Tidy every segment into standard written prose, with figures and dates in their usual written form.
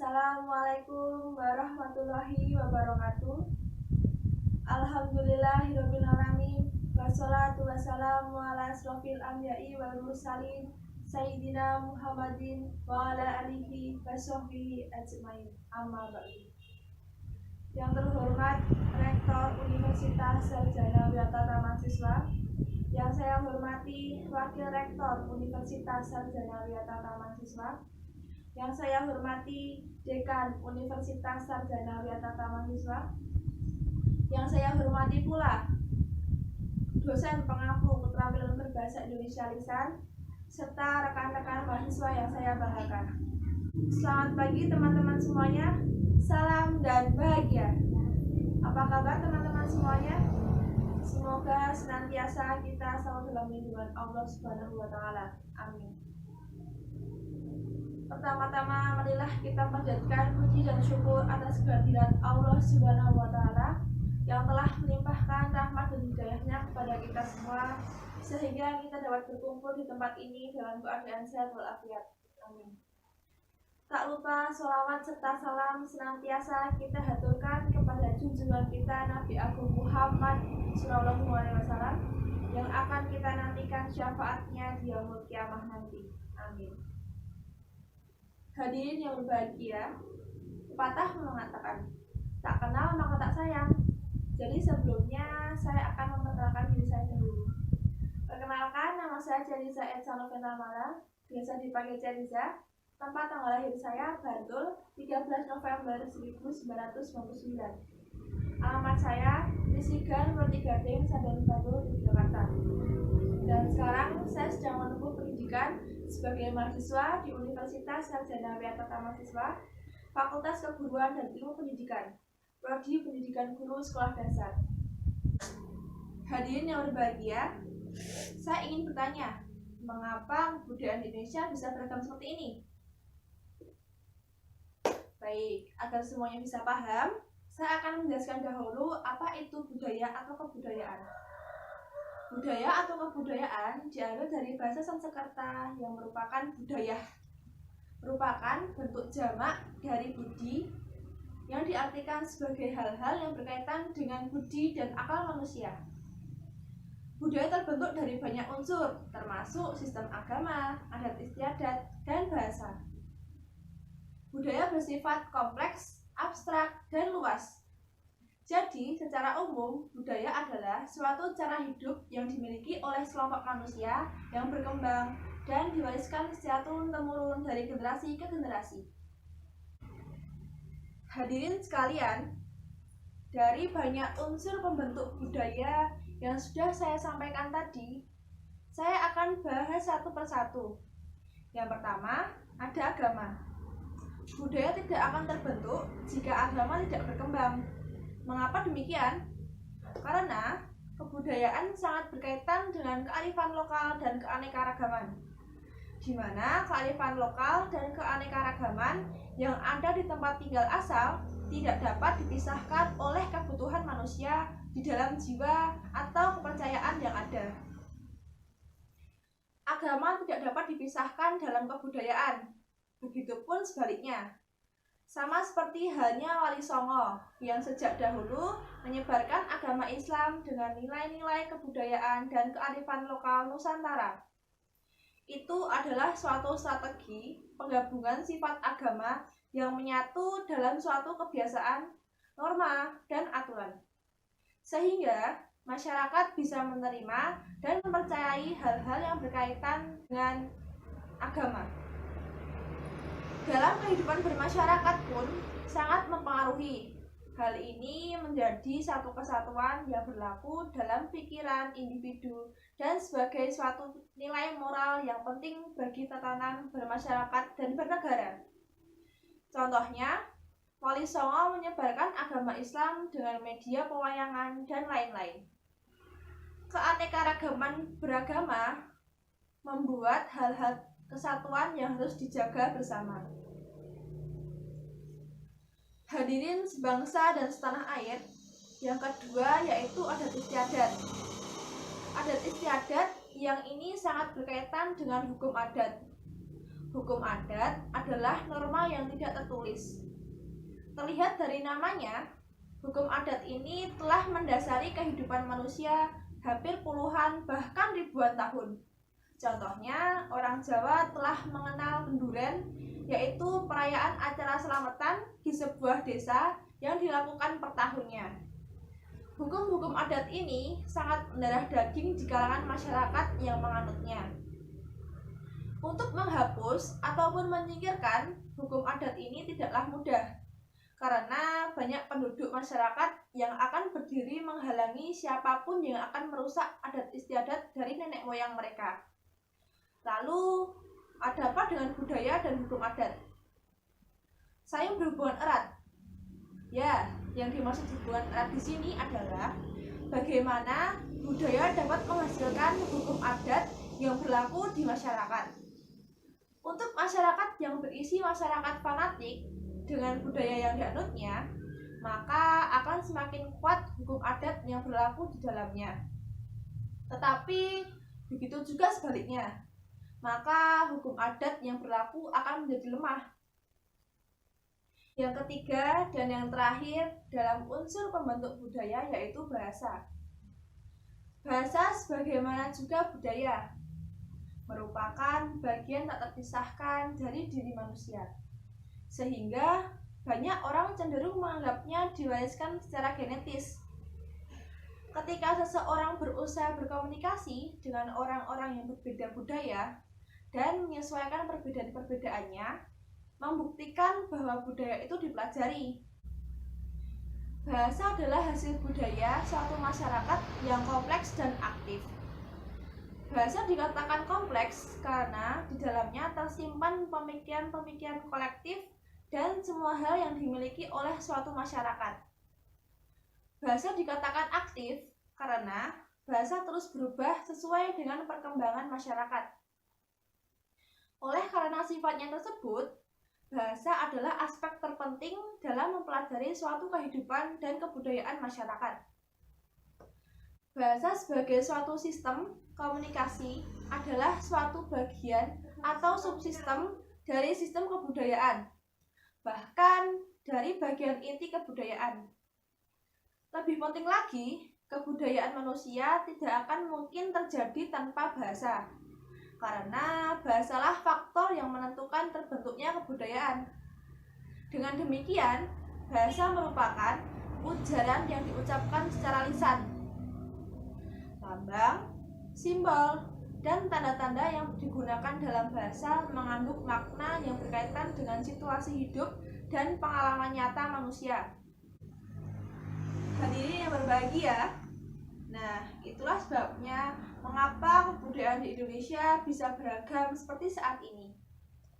Assalamualaikum warahmatullahi wabarakatuh. Alhamdulillahirabbil alamin. Wassalatu wassalamu ala asrofil anbiya'i wal mursalin Sayyidina Muhammadin wa ala alihi wa sahbihi ajmain. Amma ba'du. Yang terhormat Rektor Universitas Sarjana Wisata Mahasiswa, yang saya hormati Wakil Rektor Universitas Sarjana Wisata Mahasiswa, yang saya hormati Dekan Universitas Sarjana Wisata Mahasiswa, yang saya hormati pula dosen pengampu keterampilan berbahasa Indonesia lisan, serta rekan-rekan mahasiswa yang saya banggakan. Selamat pagi teman-teman semuanya, salam dan bahagia. Apa kabar teman-teman semuanya? Semoga senantiasa kita selalu dalam lindungan Allah Subhanahu wa Ta'ala. Amin. Pertama-tama, marilah kita panjatkan puji dan syukur atas kehadiran Allah Subhanahu wa Ta'ala yang telah melimpahkan rahmat dan hidayahnya kepada kita semua, sehingga kita dapat berkumpul di tempat ini dalam keadaan sehat walafiat. Amin. Tak lupa sholawat serta salam senantiasa kita haturkan kepada junjungan kita Nabi Agung Muhammad SAW yang akan kita nantikan syafaatnya di yaumul kiamah nanti. Amin. Hadirin yang berbahagia, pepatah mengatakan, tak kenal maka tak sayang. Jadi sebelumnya saya akan memperkenalkan diri saya dulu. Perkenalkan, nama saya Ceriza Etsa Novena Mala, biasa dipanggil Ceriza. Tempat tanggal lahir saya Bantul, 13 November 1999. Alamat saya Michigan World Garden, Sadar Bantul, Jakarta. Dan sekarang saya sedang menempuh pendidikan sebagai mahasiswa di Universitas Sarjana Wisata Mahasiswa, Fakultas Keguruan dan Ilmu Pendidikan, Prodi Pendidikan Guru Sekolah Dasar. Hadirin yang berbahagia, saya ingin bertanya, mengapa kebudayaan Indonesia bisa beragam seperti ini? Baik, agar semuanya bisa paham, saya akan menjelaskan dahulu apa itu budaya atau kebudayaan. Budaya atau kebudayaan diambil dari bahasa Sanskerta yang merupakan budaya, merupakan bentuk jamak dari budi yang diartikan sebagai hal-hal yang berkaitan dengan budi dan akal manusia. Budaya terbentuk dari banyak unsur, termasuk sistem agama, adat istiadat, dan bahasa. Budaya bersifat kompleks, abstrak, dan luas. Jadi, secara umum, budaya adalah suatu cara hidup yang dimiliki oleh sekelompok manusia yang berkembang dan diwariskan secara turun-temurun dari generasi ke generasi. Hadirin sekalian, dari banyak unsur pembentuk budaya yang sudah saya sampaikan tadi, saya akan bahas satu persatu. Yang pertama, ada agama. Budaya tidak akan terbentuk jika agama tidak berkembang. Mengapa demikian? Karena kebudayaan sangat berkaitan dengan kearifan lokal dan keanekaragaman, di mana kearifan lokal dan keanekaragaman yang ada di tempat tinggal asal tidak dapat dipisahkan oleh kebutuhan manusia di dalam jiwa atau kepercayaan yang ada. Agama tidak dapat dipisahkan dalam kebudayaan, begitupun sebaliknya. Sama seperti halnya Wali Songo yang sejak dahulu menyebarkan agama Islam dengan nilai-nilai kebudayaan dan kearifan lokal Nusantara. Itu adalah suatu strategi penggabungan sifat agama yang menyatu dalam suatu kebiasaan, norma, dan aturan. Sehingga masyarakat bisa menerima dan mempercayai hal-hal yang berkaitan dengan agama. Dalam kehidupan bermasyarakat pun sangat mempengaruhi. Hal ini menjadi satu kesatuan yang berlaku dalam pikiran individu dan sebagai suatu nilai moral yang penting bagi tatanan bermasyarakat dan bernegara. Contohnya, Wali Songo menyebarkan agama Islam dengan media pewayangan dan lain-lain. Keanekaragaman beragama membuat hal-hal kesatuan yang harus dijaga bersama. Hadirin sebangsa dan setanah air, yang kedua yaitu adat istiadat. Adat istiadat yang ini sangat berkaitan dengan hukum adat. Hukum adat adalah norma yang tidak tertulis. Terlihat dari namanya, hukum adat ini telah mendasari kehidupan manusia hampir puluhan bahkan ribuan tahun. Contohnya, orang Jawa telah mengenal Kenduren, yaitu perayaan acara selamatan di sebuah desa yang dilakukan per tahunnya. Hukum-hukum adat ini sangat mendarah daging di kalangan masyarakat yang menganutnya. Untuk menghapus ataupun menyingkirkan hukum adat ini tidaklah mudah, karena banyak penduduk masyarakat yang akan berdiri menghalangi siapapun yang akan merusak adat istiadat dari nenek moyang mereka. Lalu, ada apa dengan budaya dan hukum adat? Saling berhubungan erat. Ya, yang dimaksud hubungan erat di sini adalah bagaimana budaya dapat menghasilkan hukum adat yang berlaku di masyarakat. Untuk masyarakat yang berisi masyarakat fanatik dengan budaya yang dianutnya, maka akan semakin kuat hukum adat yang berlaku di dalamnya. Tetapi begitu juga sebaliknya, maka hukum adat yang berlaku akan menjadi lemah. Yang ketiga dan yang terakhir dalam unsur pembentuk budaya yaitu bahasa. Bahasa sebagaimana juga budaya merupakan bagian tak terpisahkan dari diri manusia, sehingga banyak orang cenderung menganggapnya diwariskan secara genetis. Ketika seseorang berusaha berkomunikasi dengan orang-orang yang berbeda budaya dan menyesuaikan perbedaan-perbedaannya, membuktikan bahwa budaya itu dipelajari. Bahasa adalah hasil budaya suatu masyarakat yang kompleks dan aktif. Bahasa dikatakan kompleks karena di dalamnya tersimpan pemikiran-pemikiran kolektif dan semua hal yang dimiliki oleh suatu masyarakat. Bahasa dikatakan aktif karena bahasa terus berubah sesuai dengan perkembangan masyarakat. Oleh karena sifatnya tersebut, bahasa adalah aspek terpenting dalam mempelajari suatu kehidupan dan kebudayaan masyarakat. Bahasa sebagai suatu sistem komunikasi adalah suatu bagian atau subsistem dari sistem kebudayaan, bahkan dari bagian inti kebudayaan. Lebih penting lagi, kebudayaan manusia tidak akan mungkin terjadi tanpa bahasa, karena bahasalah faktor yang menentukan terbentuknya kebudayaan. Dengan demikian, bahasa merupakan ujaran yang diucapkan secara lisan. Lambang, simbol, dan tanda-tanda yang digunakan dalam bahasa mengandung makna yang berkaitan dengan situasi hidup dan pengalaman nyata manusia. Hadirin yang berbahagia, nah itulah sebabnya mengapa kebudayaan di Indonesia bisa beragam seperti saat ini.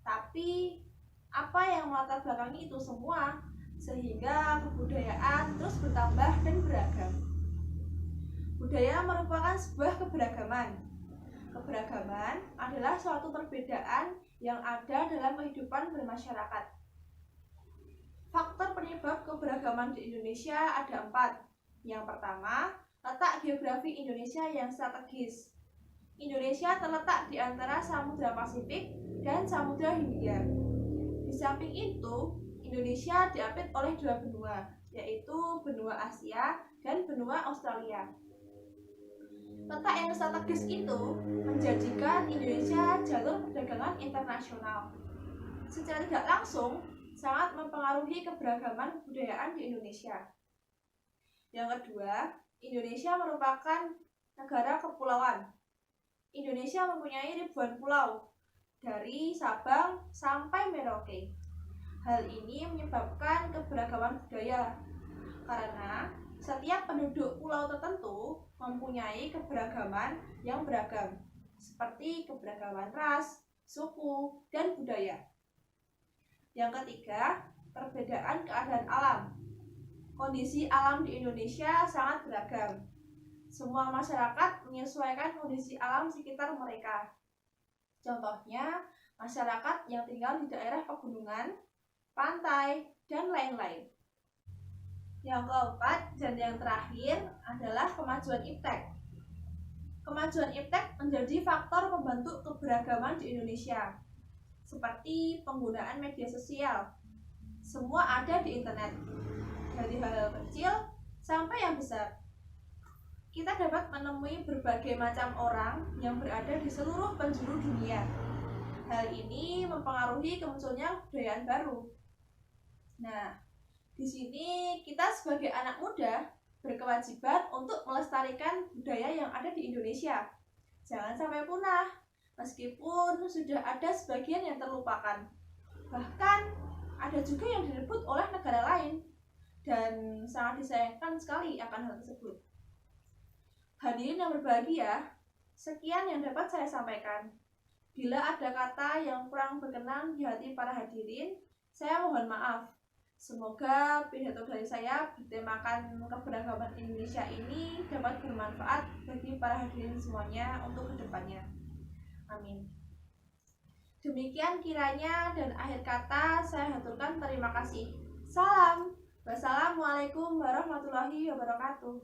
Tapi apa yang melatar belakangi itu semua sehingga kebudayaan terus bertambah dan beragam. Budaya merupakan sebuah keberagaman. Keberagaman adalah suatu perbedaan yang ada dalam kehidupan bermasyarakat. Faktor penyebab keberagaman di Indonesia ada 4. Yang pertama, letak geografi Indonesia yang strategis. Indonesia terletak di antara Samudra Pasifik dan Samudra Hindia. Di samping itu, Indonesia diapit oleh 2 benua, yaitu benua Asia dan benua Australia. Letak yang strategis itu menjadikan Indonesia jalur perdagangan internasional. Secara tidak langsung, sangat mempengaruhi keberagaman kebudayaan di Indonesia. Yang kedua, Indonesia merupakan negara kepulauan. Indonesia mempunyai ribuan pulau, dari Sabang sampai Merauke. Hal ini menyebabkan keberagaman budaya, karena setiap penduduk pulau tertentu mempunyai keberagaman yang beragam, seperti keberagaman ras, suku, dan budaya. Yang ketiga, perbedaan keadaan alam. Kondisi alam di Indonesia sangat beragam. Semua masyarakat menyesuaikan kondisi alam sekitar mereka. Contohnya, masyarakat yang tinggal di daerah pegunungan, pantai, dan lain-lain. Yang keempat dan yang terakhir adalah kemajuan iptek. Kemajuan iptek menjadi faktor pembentuk keberagaman di Indonesia. seperti penggunaan media sosial. Semua ada di internet, dari hal-hal kecil sampai yang besar. Kita dapat menemui berbagai macam orang yang berada di seluruh penjuru dunia. Hal ini mempengaruhi kemunculannya kebudayaan baru. Nah, di sini kita sebagai anak muda berkewajiban untuk melestarikan budaya yang ada di Indonesia. Jangan sampai punah, meskipun sudah ada sebagian yang terlupakan. Bahkan ada juga yang direbut oleh negara lain, dan sangat disayangkan sekali akan hal tersebut. Hadirin yang berbahagia, sekian yang dapat saya sampaikan. Bila ada kata yang kurang berkenan di hati para hadirin, saya mohon maaf. Semoga pidato dari saya bertemakan keberagaman Indonesia ini dapat bermanfaat bagi para hadirin semuanya untuk kedepannya. Amin. Demikian kiranya, dan akhir kata saya haturkan terima kasih. Salam. Wassalamualaikum warahmatullahi wabarakatuh.